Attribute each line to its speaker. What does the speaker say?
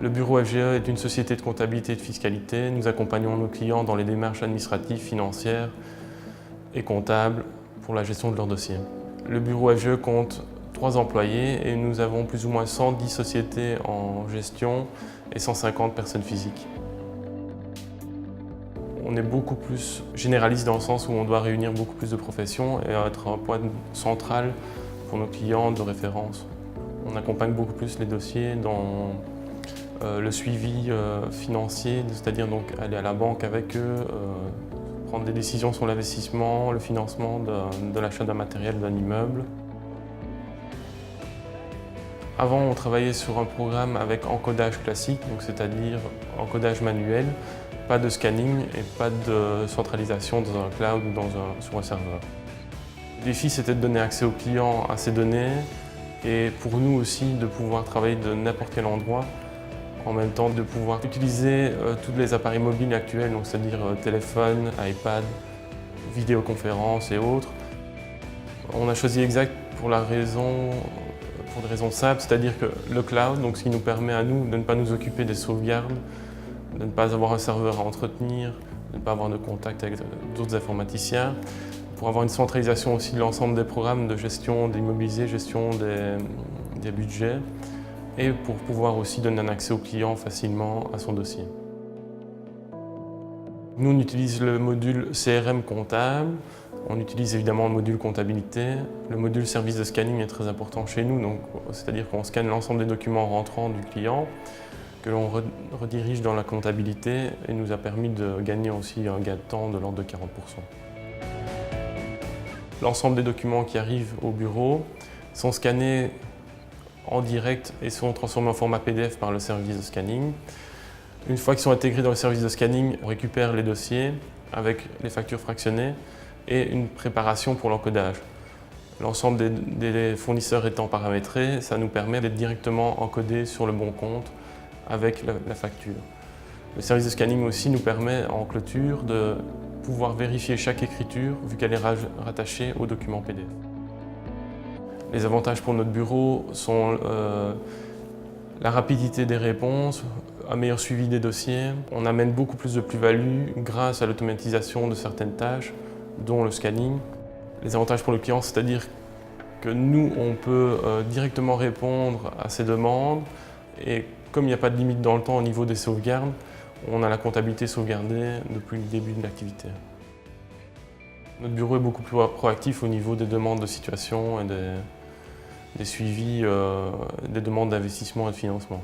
Speaker 1: Le bureau FGE est une société de comptabilité et de fiscalité. Nous accompagnons nos clients dans les démarches administratives, financières et comptables pour la gestion de leurs dossiers. Le bureau FGE compte 3 employés et nous avons plus ou moins 110 sociétés en gestion et 150 personnes physiques. On est beaucoup plus généraliste dans le sens où on doit réunir beaucoup plus de professions et être un point central pour nos clients de référence. On accompagne beaucoup plus les dossiers dans le suivi financier, c'est-à-dire donc aller à la banque avec eux, prendre des décisions sur l'investissement, le financement de l'achat d'un matériel, d'un immeuble. Avant, on travaillait sur un programme avec encodage classique, c'est-à-dire encodage manuel, pas de scanning et pas de centralisation dans un cloud ou sur un serveur. Le défi, c'était de donner accès aux clients à ces données et pour nous aussi de pouvoir travailler de n'importe quel endroit, en même temps de pouvoir utiliser tous les appareils mobiles actuels, c'est-à-dire téléphone, iPad, vidéoconférences et autres. On a choisi Exact pour des raisons simples, c'est-à-dire que le cloud, ce qui nous permet à nous de ne pas nous occuper des sauvegardes, de ne pas avoir un serveur à entretenir, de ne pas avoir de contact avec d'autres informaticiens, pour avoir une centralisation aussi de l'ensemble des programmes de gestion des immobiliers, gestion des budgets, et pour pouvoir aussi donner un accès au client facilement à son dossier. Nous, on utilise le module CRM comptable, on utilise évidemment le module comptabilité. Le module service de scanning est très important chez nous, c'est-à-dire qu'on scanne l'ensemble des documents rentrants du client, que l'on redirige dans la comptabilité et nous a permis de gagner aussi un gain de temps de l'ordre de 40%. L'ensemble des documents qui arrivent au bureau sont scannés en direct et sont transformés en format PDF par le service de scanning. Une fois qu'ils sont intégrés dans le service de scanning, on récupère les dossiers avec les factures fractionnées et une préparation pour l'encodage. L'ensemble des fournisseurs étant paramétrés, ça nous permet d'être directement encodés sur le bon compte avec la facture. Le service de scanning aussi nous permet en clôture de pouvoir vérifier chaque écriture vu qu'elle est rattachée au document PDF. Les avantages pour notre bureau sont la rapidité des réponses, un meilleur suivi des dossiers. On amène beaucoup plus de plus-value grâce à l'automatisation de certaines tâches, dont le scanning. Les avantages pour le client, c'est-à-dire que nous, on peut directement répondre à ses demandes et comme il n'y a pas de limite dans le temps au niveau des sauvegardes, on a la comptabilité sauvegardée depuis le début de l'activité. Notre bureau est beaucoup plus proactif au niveau des demandes de situation et des suivis des demandes d'investissement et de financement.